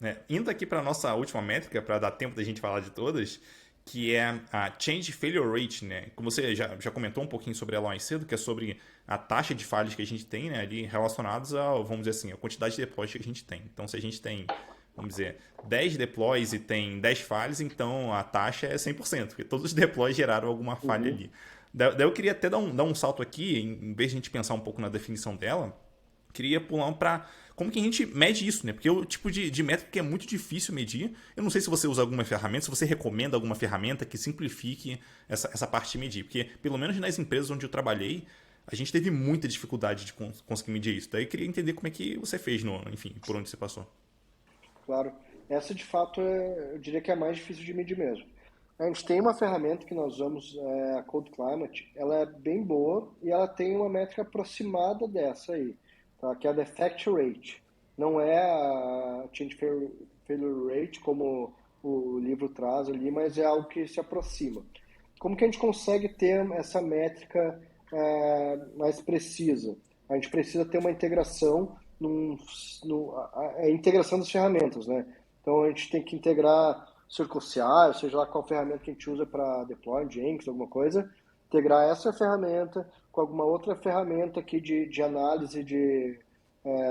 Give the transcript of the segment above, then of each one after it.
né? Indo aqui para a nossa última métrica, para dar tempo da gente falar de todas, que é a Change Failure Rate, né? Como você já comentou um pouquinho sobre ela mais cedo, que é sobre a taxa de falhas que a gente tem, né, ali relacionados a, vamos dizer assim, a quantidade de deploys que a gente tem. Então, se a gente tem, vamos dizer, 10 deploys e tem 10 falhas, então a taxa é 100%, porque todos os deploys geraram alguma falha Uhum. ali. Daí eu queria até dar um salto aqui, em vez de a gente pensar um pouco na definição dela, queria pular para como que a gente mede isso, né? Porque é o tipo de métrica que é muito difícil medir. Eu não sei se você usa alguma ferramenta, se você recomenda alguma ferramenta que simplifique essa parte de medir. Porque, pelo menos nas empresas onde eu trabalhei, a gente teve muita dificuldade de conseguir medir isso. Daí eu queria entender como é que você fez, enfim, por onde você passou. Claro. Essa, de fato, eu diria que é a mais difícil de medir mesmo. A gente tem uma ferramenta que nós usamos, a Code Climate, ela é bem boa e ela tem uma métrica aproximada dessa aí, tá? Que é a Defect Rate. Não é a Change Failure Rate, como o livro traz ali, mas é algo que se aproxima. Como que a gente consegue ter essa métrica mais precisa? A gente precisa ter uma integração, a integração das ferramentas, né? Então a gente tem que integrar CircleCI, seja lá qual ferramenta que a gente usa para deploy, Jenkins, alguma coisa, integrar essa ferramenta com alguma outra ferramenta aqui de análise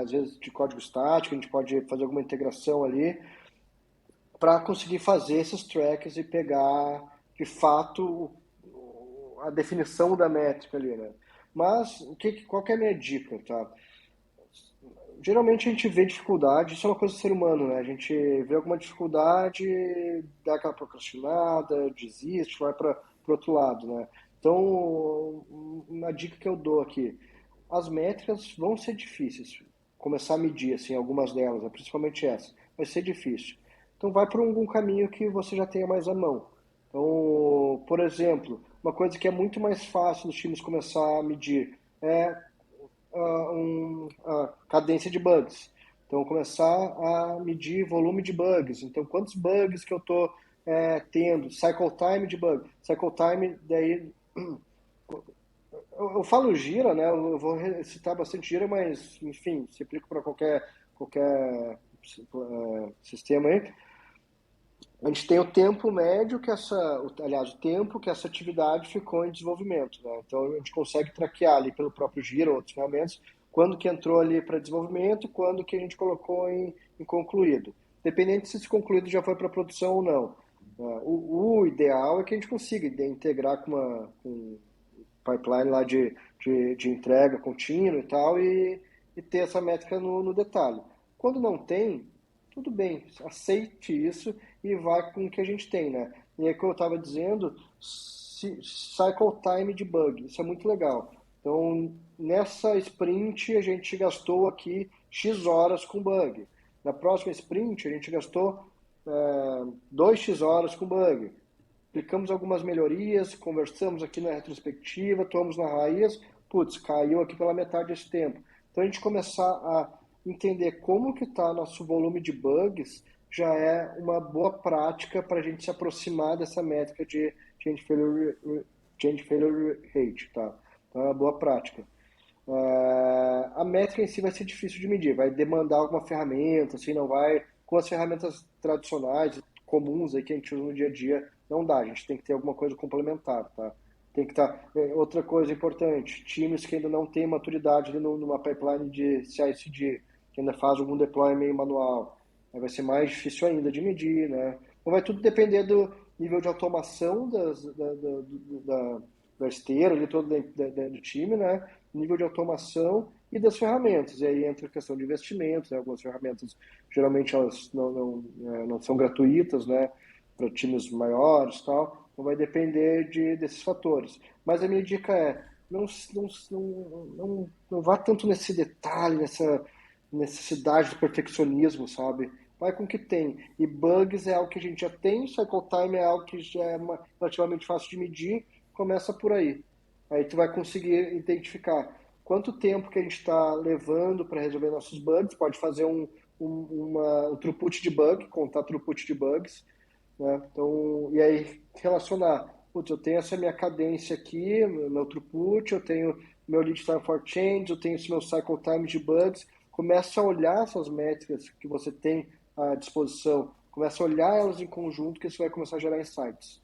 às vezes de código estático, a gente pode fazer alguma integração ali para conseguir fazer esses tracks e pegar de fato a definição da métrica ali, né? Mas qual que é a minha dica, tá? Geralmente a gente vê dificuldade, isso é uma coisa do ser humano, né? A gente vê alguma dificuldade, dá aquela procrastinada, desiste, vai para o outro lado, né? Então, uma dica que eu dou aqui, as métricas vão ser difíceis, começar a medir, assim, algumas delas, né? Principalmente essa, vai ser difícil. Então, vai por algum caminho que você já tenha mais à mão. Então, por exemplo, uma coisa que é muito mais fácil dos times começar a medir é a cadência de bugs. Então, começar a medir volume de bugs. Então, quantos bugs que eu estou tendo? Cycle time de bug. Cycle time, daí... Eu falo gira, né? Eu vou citar bastante gira, mas, enfim, se aplica para qualquer sistema aí. A gente tem o tempo médio que aliás, o tempo que essa atividade ficou em desenvolvimento, né? Então a gente consegue traquear ali pelo próprio Gira ou outros ferramentas quando que entrou ali para desenvolvimento e quando que a gente colocou em concluído. Dependente se esse concluído já foi para produção ou não. O ideal é que a gente consiga integrar com um pipeline lá de entrega contínua e tal e ter essa métrica no detalhe. Quando não tem, tudo bem, aceite isso e vai com o que a gente tem, né? E aí, como eu estava dizendo, cycle time de bug, isso é muito legal. Então, nessa sprint, a gente gastou aqui X horas com bug. Na próxima sprint, a gente gastou 2X horas com bug. Aplicamos algumas melhorias, conversamos aqui na retrospectiva, tomamos na raiz, putz, caiu aqui pela metade esse tempo. Então, a gente começar a entender como que está nosso volume de bugs já é uma boa prática para a gente se aproximar dessa métrica de change failure rate, tá? Então, é uma boa prática. A métrica em si vai ser difícil de medir, vai demandar alguma ferramenta, assim, não vai, com as ferramentas tradicionais, comuns aí que a gente usa no dia a dia, não dá, a gente tem que ter alguma coisa complementar, tá? Tem que estar. Outra coisa importante, times que ainda não têm maturidade ali numa pipeline de CI/CD, que ainda faz algum deploy meio manual, aí vai ser mais difícil ainda de medir, né? Então vai tudo depender do nível de automação da esteira ali todo do time, né? Nível de automação e das ferramentas. E aí entra a questão de investimentos, né? Algumas ferramentas, geralmente elas não são gratuitas, né? Para times maiores e tal. Então vai depender desses fatores. Mas a minha dica é, não vá tanto nesse detalhe, nessa necessidade do perfeccionismo, sabe? Vai com o que tem. E bugs é algo que a gente já tem, cycle time é algo que já é relativamente fácil de medir, começa por aí. Aí tu vai conseguir identificar quanto tempo que a gente está levando para resolver nossos bugs, pode fazer um throughput de bug, contar throughput de bugs, né? Então, e aí relacionar, putz, eu tenho essa minha cadência aqui, meu throughput, eu tenho meu lead time for change, eu tenho esse meu cycle time de bugs, começa a olhar essas métricas que você tem à disposição, começa a olhar elas em conjunto, que isso vai começar a gerar insights.